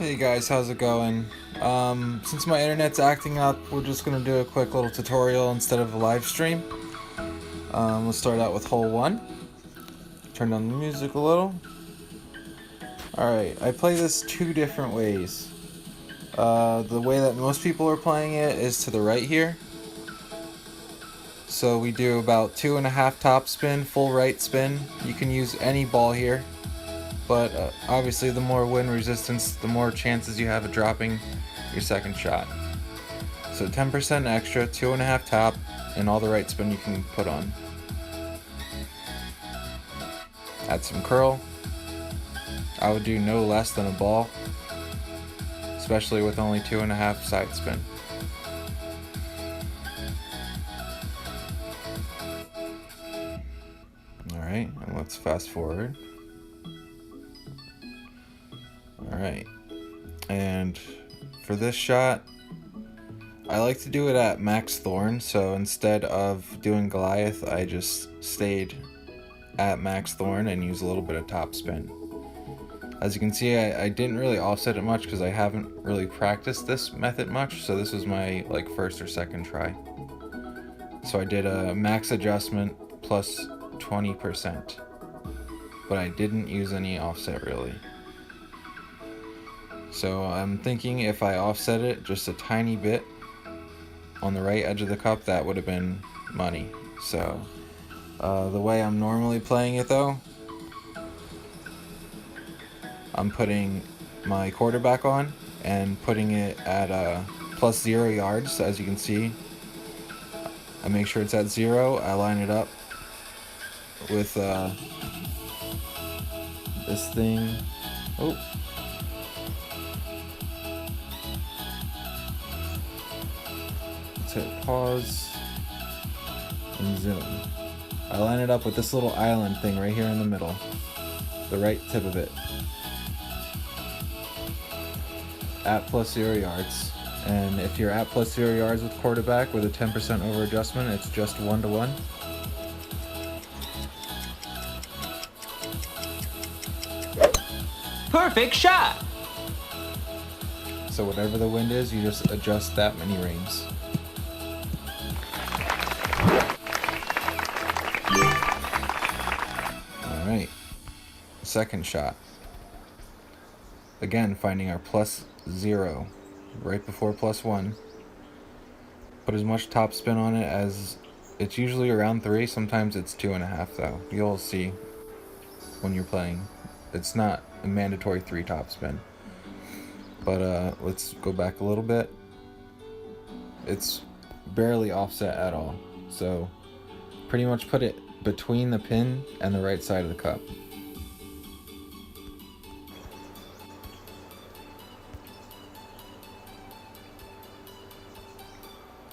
Hey guys, how's it going? Since my internet's acting up, we're just gonna do a quick little tutorial instead of a live stream. We'll start out with hole 1. Turn down the music a little. Alright, I play this two different ways. The way that most people are playing it is to the right here. So we do about 2.5 top spin, full right spin. You can use any ball here. But obviously the more wind resistance, the more chances you have of dropping your second shot. So 10% extra, 2.5 top, and all the right spin you can put on. Add some curl. I would do no less than a ball, especially with only 2.5 side spin. Alright, and let's fast forward. Alright, and for this shot, I like to do it at max thorn, so instead of doing Goliath, I just stayed at max thorn and use a little bit of top spin. As you can see, I didn't really offset it much because I haven't really practiced this method much, so this was my first or second try. So I did a max adjustment plus 20%, but I didn't use any offset really. So I'm thinking if I offset it just a tiny bit on the right edge of the cup, that would have been money. So the way I'm normally playing it though, I'm putting my quarterback on and putting it at plus 0 yards. As you can see, I make sure it's at 0. I line it up with this thing. Oh. Let's hit pause and zoom. I line it up with this little island thing right here in the middle, the right tip of it, at plus 0 yards. And if you're at plus 0 yards with quarterback with a 10% over adjustment, it's just 1-to-1. Perfect shot! So whatever the wind is, you just adjust that many rings. Alright, second shot. Again, finding our plus 0 right before plus 1. Put as much top spin on it as it's usually around 3. Sometimes it's 2.5 though. You'll see when you're playing. It's not a mandatory 3 top spin. But let's go back a little bit. It's barely offset at all. So pretty much put it between the pin and the right side of the cup.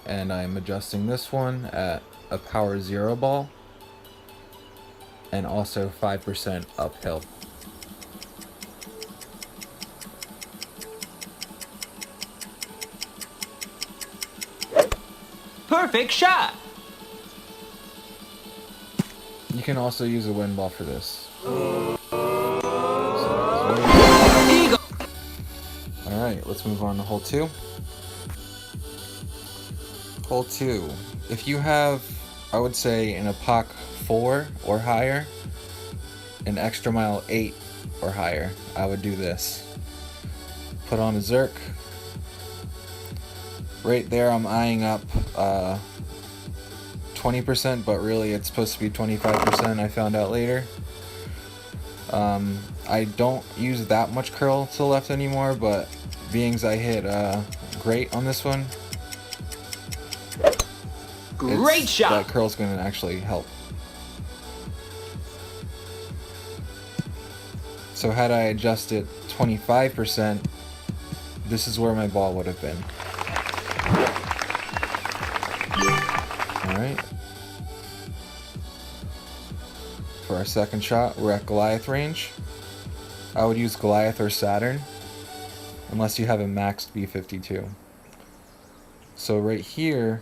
And I'm adjusting this one at a power 0 ball and also 5% uphill. Perfect shot! You can also use a wind ball for this. Alright, let's move on to hole 2. Hole 2. If you have, I would say, an Epoch 4 or higher, an Extra Mile 8 or higher, I would do this. Put on a Zerk. Right there I'm eyeing up 20%, but really it's supposed to be 25%, I found out later. I don't use that much curl to the left anymore, but being I hit great on this one, great shot! That curl's going to actually help. So had I adjusted 25%, this is where my ball would have been. Alright. For our second shot, we're at Goliath range. I would use Goliath or Saturn, unless you have a maxed B52. So right here,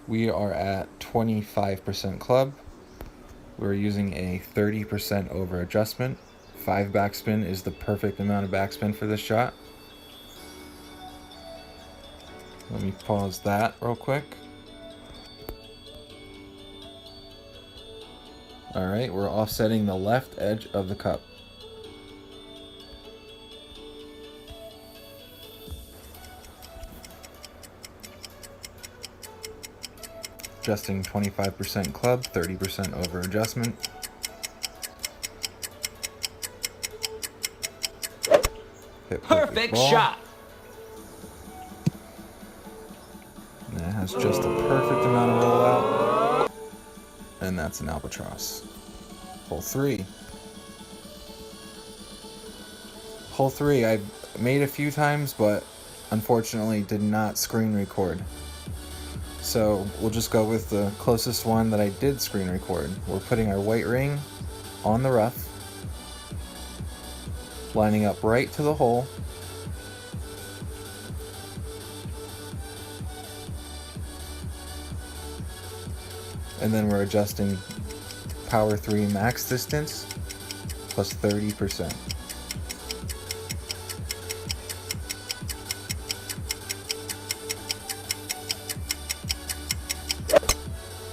we are at 25% club. We're using a 30% over adjustment. 5 backspin is the perfect amount of backspin for this shot. Let me pause that real quick. Alright, we're offsetting the left edge of the cup. Adjusting 25% club, 30% over adjustment. Hit Perfect ball. shot. And it has just a perfect amount of rollout. And that's an albatross. Hole 3. Hole 3 I've made a few times, but unfortunately did not screen record. So we'll just go with the closest one that I did screen record. We're putting our white ring on the rough, lining up right to the hole. And then we're adjusting power 3 max distance plus 30%.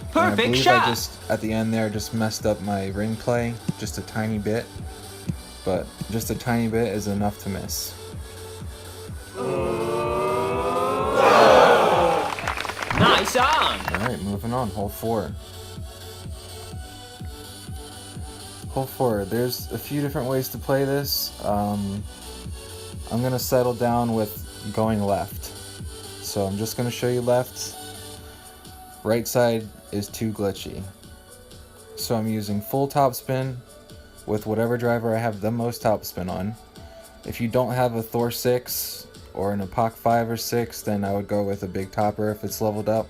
I Perfect believe shot. I just, at the end there, just messed up my ring play just a tiny bit. But just a tiny bit is enough to miss. Nice on. Alright, moving on. Hole 4. Hole 4. There's a few different ways to play this. I'm going to settle down with going left. So I'm just going to show you left. Right side is too glitchy. So I'm using full topspin with whatever driver I have the most topspin on. If you don't have a Thor 6 or an Epoch 5 or 6, then I would go with a big topper if it's leveled up.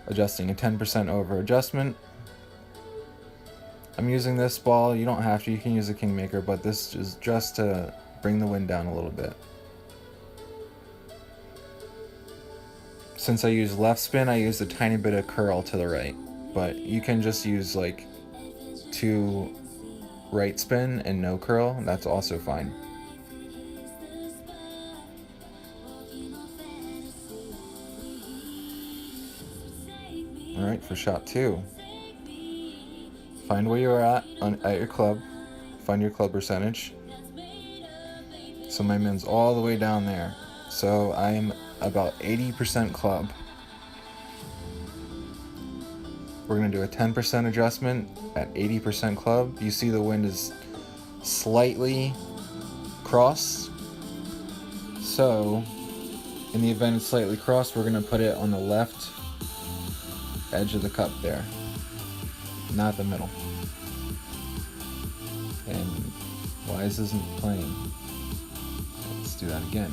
Adjusting a 10% over adjustment. I'm using this ball. You don't have to, you can use a Kingmaker, but this is just to bring the wind down a little bit. Since I use left spin, I use a tiny bit of curl to the right, but you can just use like 2 right spin and no curl, and that's also fine. Alright, for shot 2. Find where you're at your club. Find your club percentage. So my min's all the way down there. So I'm about 80% club. We're going to do a 10% adjustment at 80% club. You see the wind is slightly crossed. So in the event it's slightly crossed, we're going to put it on the left edge of the cup there, not the middle. And why this isn't playing? Let's do that again.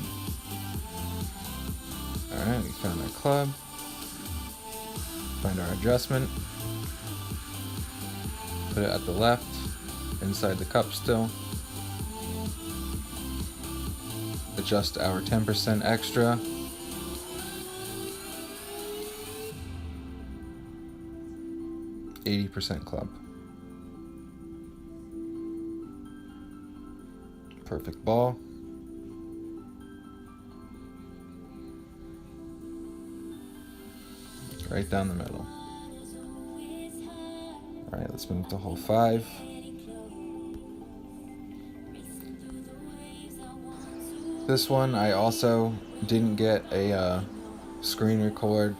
Alright, we found our club. Find our adjustment. Put it at the left, inside the cup still. Adjust our 10% extra. %, club. Perfect ball. Right down the middle. Alright, let's move to hole 5. This one I also didn't get a screen record,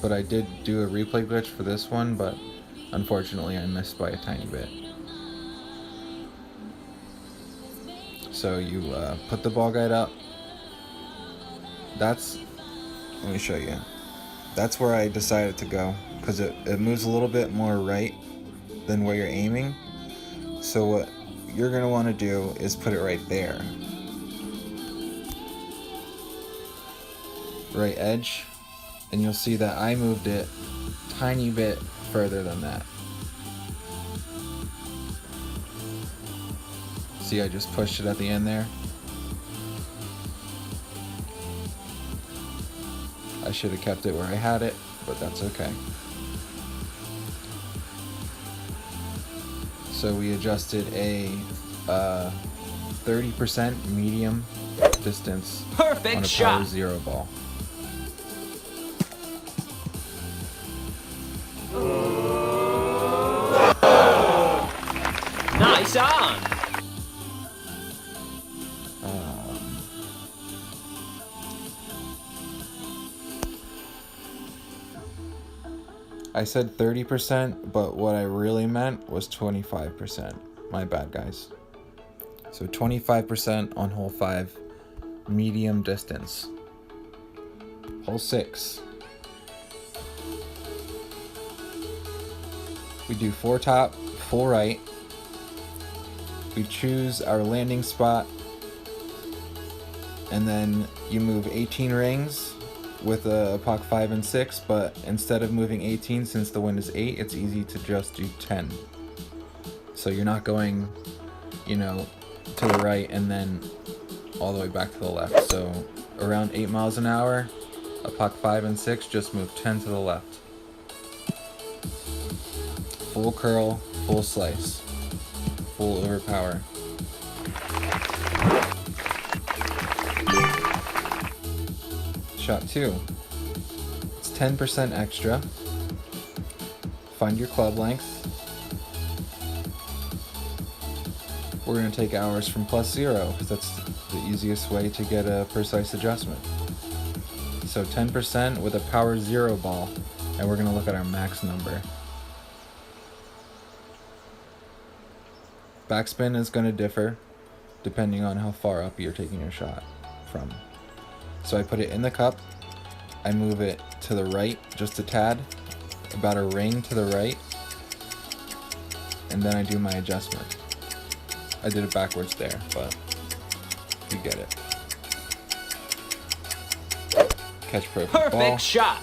but I did do a replay glitch for this one, but unfortunately I missed by a tiny bit. So you put the ball guide up. Let me show you. That's where I decided to go, because it moves a little bit more right than where you're aiming. So what you're going to want to do is put it right there. Right edge. And you'll see that I moved it a tiny bit further than that. See, I just pushed it at the end there. I should have kept it where I had it, but that's okay. So we adjusted a 30% medium distance Perfect on a shot. power 0 ball. Nice on! I said 30%, but what I really meant was 25%. My bad, guys. So 25% on hole 5, medium distance. Hole 6. We do 4 top, full right. We choose our landing spot, and then you move 18 rings with a puck 5 and 6, but instead of moving 18, since the wind is 8, it's easy to just do 10. So you're not going, you know, to the right and then all the way back to the left. So around 8 miles an hour, a puck 5 and 6, just move 10 to the left. Full curl, full slice, full overpower. Shot 2. It's 10% extra. Find your club length. We're going to take ours from +0 because that's the easiest way to get a precise adjustment. So 10% with a power 0 ball, and we're going to look at our max number. Backspin is going to differ depending on how far up you're taking your shot from. So I put it in the cup, I move it to the right just a tad, about a ring to the right, and then I do my adjustment. I did it backwards there, but you get it. Catch perfect ball. Perfect shot!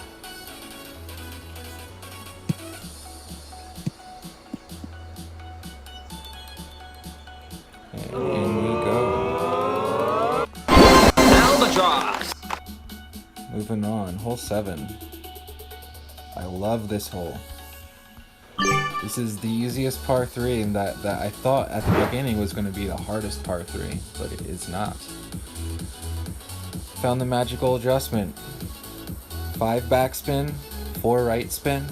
And in we go. Albatross! Moving on, hole 7. I love this hole. This is the easiest par 3, and that I thought at the beginning was going to be the hardest par 3, but it is not. Found the magical adjustment. 5 backspin, 4 right spin.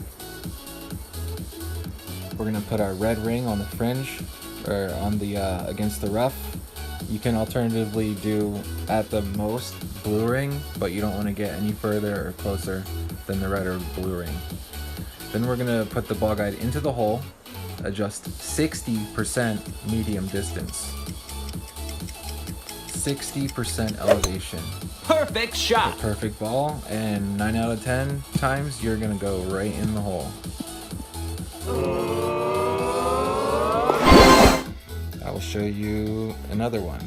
We're going to put our red ring on the fringe, or on the against the rough. You can alternatively do at the most blue ring, but you don't want to get any further or closer than the red or blue ring. Then we're going to put the ball guide into the hole, adjust 60% medium distance, 60% elevation. Perfect shot! Perfect ball, and 9 out of 10 times you're going to go right in the hole. I will show you another one.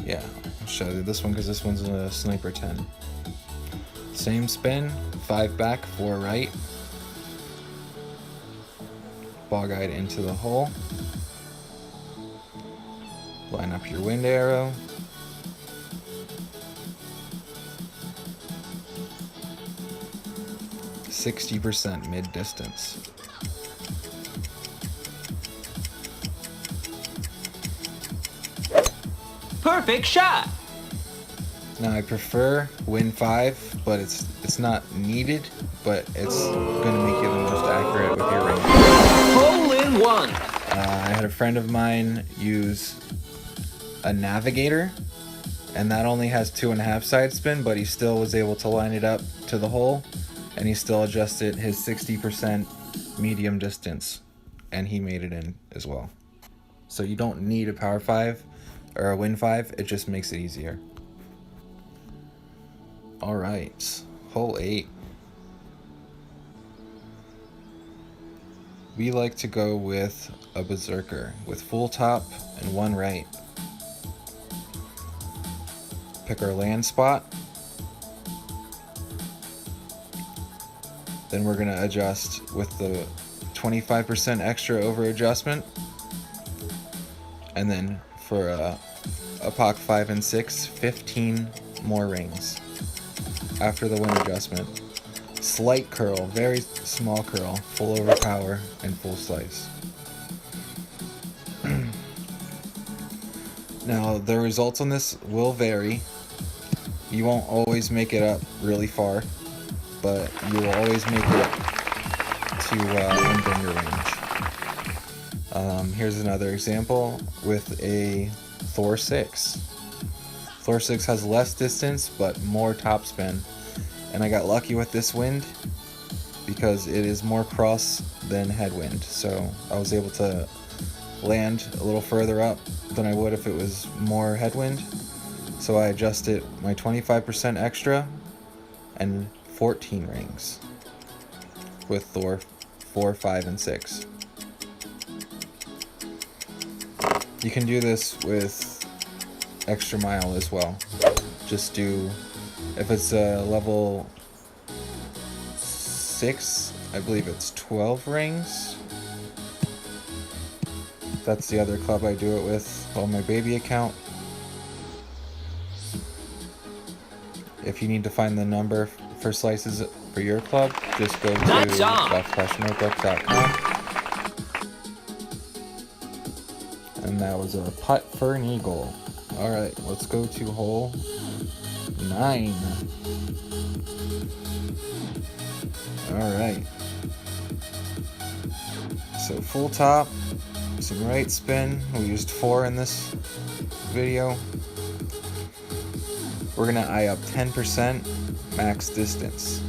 Yeah, I'll show you this one because this one's a sniper 10. Same spin, 5 back, 4 right. Ball guide into the hole. Line up your wind arrow. %, mid distance. Perfect shot! Now I prefer wind 5, but it's not needed, but it's gonna make you the most accurate with your ring. Hole in one! I had a friend of mine use a navigator, and that only has 2.5 side spin, but he still was able to line it up to the hole, and he still adjusted his 60% medium distance, and he made it in as well. So you don't need a power 5 or a wind 5, it just makes it easier. All right, hole 8. We like to go with a berserker with full top and 1 right. Pick our land spot. Then we're gonna adjust with the 25% extra over adjustment. And then for a POC 5 and 6, 15 more rings after the wind adjustment. Slight curl, very small curl, full overpower, and full slice. Now, the results on this will vary. You won't always make it up really far, but you will always make it to within your range. Here's another example with a Thor 6. Thor 6 has less distance but more topspin, and I got lucky with this wind because it is more cross than headwind, so I was able to land a little further up than I would if it was more headwind. So I adjusted my 25% extra and 14 rings with Thor 4, 5, and 6. You can do this with extra mile as well. Just do, if it's a level 6, I believe it's 12 rings. That's the other club I do it with on my baby account. If you need to find the number for slices for your club, just go to golf-notebook.com. And that was a putt for an eagle. Alright, let's go to hole 9. Alright. So full top, some right spin. We used 4 in this video. We're gonna eye up 10% max distance.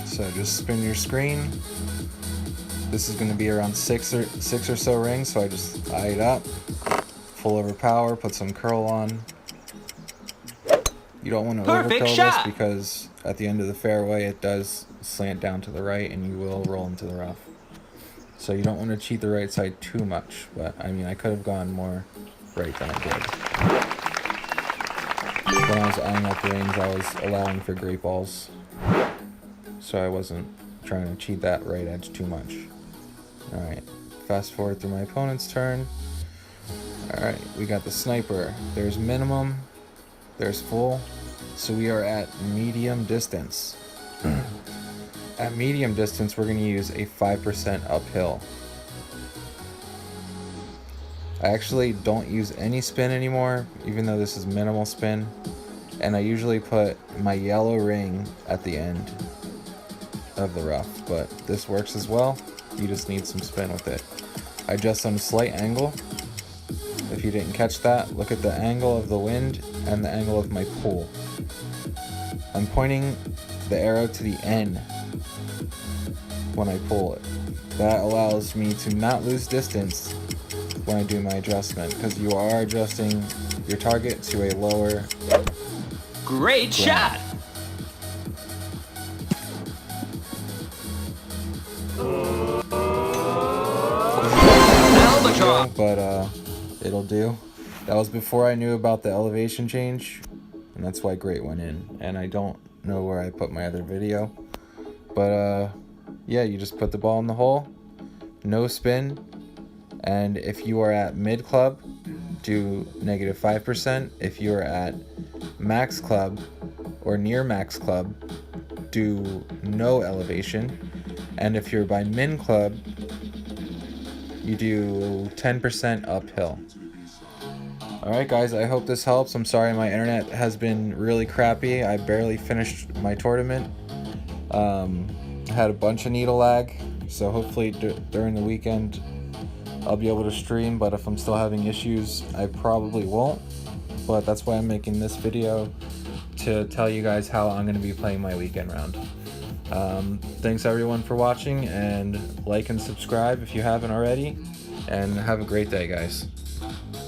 So just spin your screen. This is gonna be around six or so rings, so I just eye it up. Full over power, put some curl on. You don't want to overcurl this because at the end of the fairway it does slant down to the right and you will roll into the rough. So you don't want to cheat the right side too much, but I mean I could have gone more right than I did. When I was eyeing up range, I was allowing for great balls, so I wasn't trying to cheat that right edge too much. Alright, fast forward through my opponent's turn. Alright, we got the sniper. There's minimum, there's full, so we are at medium distance. At medium distance, we're going to use a 5% uphill. I actually don't use any spin anymore, even though this is minimal spin. And I usually put my yellow ring at the end of the rough, but this works as well. You just need some spin with it. I adjust on a slight angle. If you didn't catch that, look at the angle of the wind and the angle of my pool. I'm pointing the arrow to the N when I pull it. That allows me to not lose distance when I do my adjustment, because you are adjusting your target to a lower Great shot! Albatross! But it'll do. That was before I knew about the elevation change, and that's why great went in. And I don't know where I put my other video, but yeah, you just put the ball in the hole, no spin, and if you are at mid club, do -5%. If you are at max club or near max club, do no elevation, and if you're by min club, you do 10% uphill. Alright guys, I hope this helps. I'm sorry my internet has been really crappy. I barely finished my tournament. Had a bunch of needle lag, so hopefully during the weekend I'll be able to stream, but if I'm still having issues, I probably won't. But that's why I'm making this video, to tell you guys how I'm going to be playing my weekend round. Thanks everyone for watching, and like and subscribe if you haven't already, and have a great day guys.